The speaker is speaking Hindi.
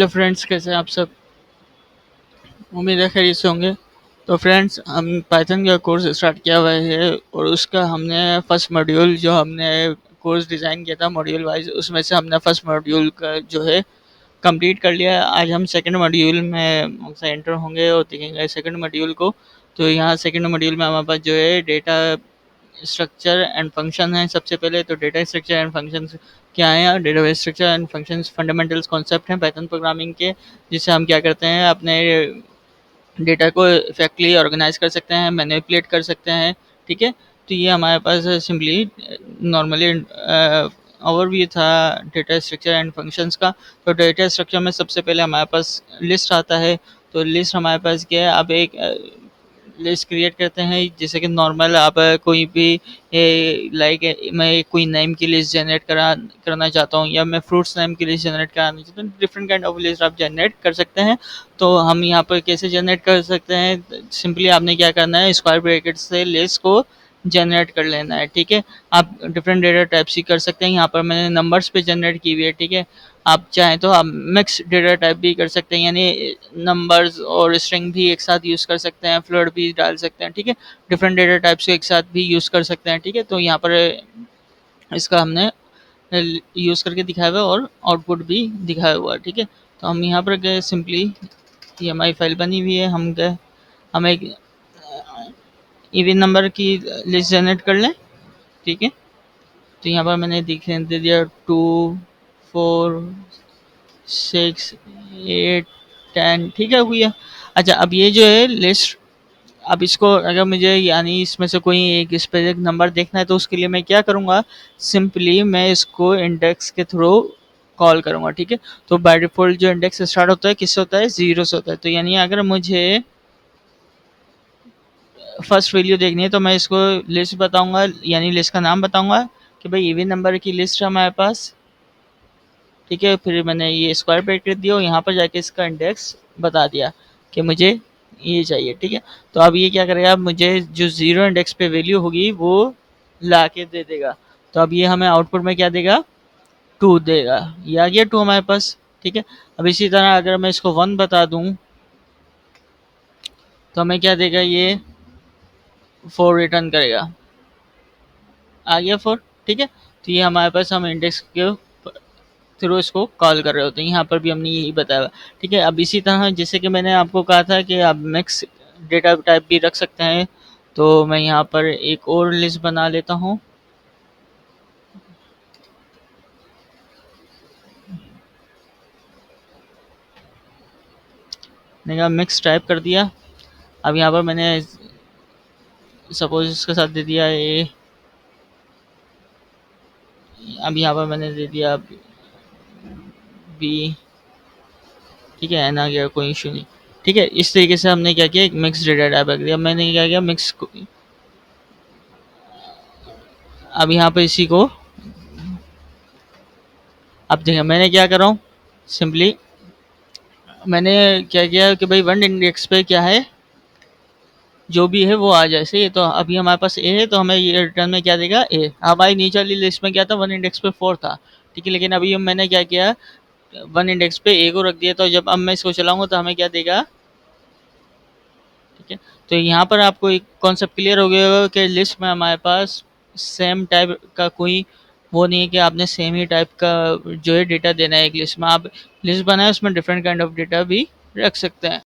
हेलो फ्रेंड्स, कैसे हैं आप सब। उम्मीद है खैरियत से होंगे। तो फ्रेंड्स, हम पाइथन का कोर्स स्टार्ट किया हुआ है और उसका हमने फर्स्ट मॉड्यूल जो हमने कोर्स डिज़ाइन किया था मॉड्यूल वाइज, उसमें से हमने फर्स्ट मॉड्यूल का जो है कंप्लीट कर लिया है। आज हम सेकंड मॉड्यूल में से एंटर होंगे और देखेंगे सेकंड मॉड्यूल को। तो यहाँ सेकंड मॉड्यूल में हमारे पास जो है डेटा स्ट्रक्चर एंड फंक्शन है। सबसे पहले तो डेटा स्ट्रक्चर एंड फंक्शन क्या है। Data structure and functions fundamentals concept हैं पाइथन प्रोग्रामिंग के, जिससे हम क्या करते हैं, अपने डेटा को इफेक्टली ऑर्गेनाइज कर सकते हैं, मैनिपुलेट कर सकते हैं। ठीक है, तो ये हमारे पास सिंपली नॉर्मली ओवरव्यू था डेटा स्ट्रक्चर एंड फंक्शंस का। तो डेटा स्ट्रक्चर में सबसे पहले हमारे पास लिस्ट आता है। तो लिस्ट हमारे पास क्या है, आप एक लिस्ट क्रिएट करते हैं। जैसे कि नॉर्मल आप कोई भी लाइक मैं कोई नेम की लिस्ट जनरेट करना चाहता हूँ, या मैं फ्रूट्स नेम की लिस्ट जनरेट कराना चाहता हूँ। डिफरेंट काइंड ऑफ लिस्ट आप जनरेट कर सकते हैं। तो हम यहाँ पर कैसे जनरेट कर सकते हैं, सिंपली आपने क्या करना है, स्क्वायर ब्रैकेट से लिस्ट को जनरेट कर लेना है। ठीक है, आप डिफरेंट डेटा टाइप्स ही कर सकते हैं। यहाँ पर मैंने नंबर्स पे जनरेट की हुई है। ठीक है, आप चाहें तो आप मिक्स डेटा टाइप भी कर सकते हैं, यानी नंबर्स और स्ट्रिंग भी एक साथ यूज़ कर सकते हैं, फ्लोट भी डाल सकते हैं। ठीक है, डिफरेंट डेटा टाइप्स को एक साथ भी यूज़ कर सकते हैं। ठीक है, तो यहाँ पर इसका हमने यूज़ करके दिखाया हुआ है और आउटपुट भी दिखाया हुआ है। ठीक है, तो हम यहाँ पर गए, सिंपली ये हमारी फाइल बनी हुई है। हम गए, हम एक इवन नंबर की लिस्ट जनरेट कर लें। ठीक है, तो यहाँ पर मैंने दे दिया 2, 4, 6, 8, 10। ठीक है भैया। अच्छा, अब ये जो है लिस्ट, अब इसको अगर मुझे यानी इसमें से कोई एक स्पेसिफिक नंबर देखना है, तो उसके लिए मैं क्या करूँगा, सिंपली मैं इसको इंडेक्स के थ्रू कॉल करूँगा। ठीक है, तो बाय डिफ़ॉल्ट जो इंडेक्स स्टार्ट होता है किससे होता है, 0 से होता है। तो यानी अगर मुझे फर्स्ट वैल्यू देखनी है, तो मैं इसको लिस्ट बताऊँगा, यानी लिस्ट का नाम बताऊँगा कि भाई इवन नंबर की लिस्ट है हमारे पास। ठीक है, फिर मैंने ये स्क्वायर ब्रैकेट दिया और यहाँ पर जाके इसका इंडेक्स बता दिया कि मुझे ये चाहिए। ठीक है, तो अब ये क्या करेगा, मुझे जो 0 इंडेक्स पे वैल्यू होगी वो ला के दे देगा। तो अब ये हमें आउटपुट में क्या देगा, 2 देगा। ये आ गया 2 हमारे पास। ठीक है, अब इसी तरह अगर मैं इसको 1 बता दूँ, तो हमें क्या देगा, ये 4 रिटर्न करेगा। आ गया 4। ठीक है, तो ये हमारे पास हम इंडेक्स के थ्रू इसको कॉल कर रहे होते हैं। यहाँ पर भी हमने यही बताया। ठीक है, अब इसी तरह जैसे कि मैंने आपको कहा था कि आप मिक्स डेटा टाइप भी रख सकते हैं। तो मैं यहाँ पर एक और लिस्ट बना लेता हूँ। मैंने मिक्स टाइप कर दिया। अब यहाँ पर मैंने सपोज इसके साथ दे दिया ए। अब यहाँ पर मैंने दे दिया बी। ठीक है, एन आ गया, कोई इशू नहीं। ठीक है, इस तरीके से हमने क्या किया, एक मिक्स डेटा टाइप रख दिया। मैंने क्या किया, मिक्स, अब यहाँ पर इसी को, अब देखिए मैंने क्या कर रहा हूँ, सिंपली मैंने क्या किया कि भाई 1 इंडेक्स पे क्या है, जो भी है वो आ जाए। सही है, तो अभी हमारे पास ए है, तो हमें ये रिटर्न में क्या देगा, ए। हमारी नीचे वाली लिस्ट में क्या था, 1 इंडेक्स पे 4 था। ठीक है, लेकिन अभी मैंने क्या किया, 1 इंडेक्स पे ए को रख दिया। तो जब अब मैं इसको चलाऊंगा तो हमें क्या देगा। ठीक है, तो यहाँ पर आपको एक कॉन्सेप्ट क्लियर हो गया होगा कि लिस्ट में हमारे पास सेम टाइप का कोई वो नहीं है कि आपने सेम ही टाइप का जो है डेटा देना है। एक लिस्ट में आप लिस्ट बनाए, उसमें डिफरेंट काइंड ऑफ डेटा भी रख सकते हैं।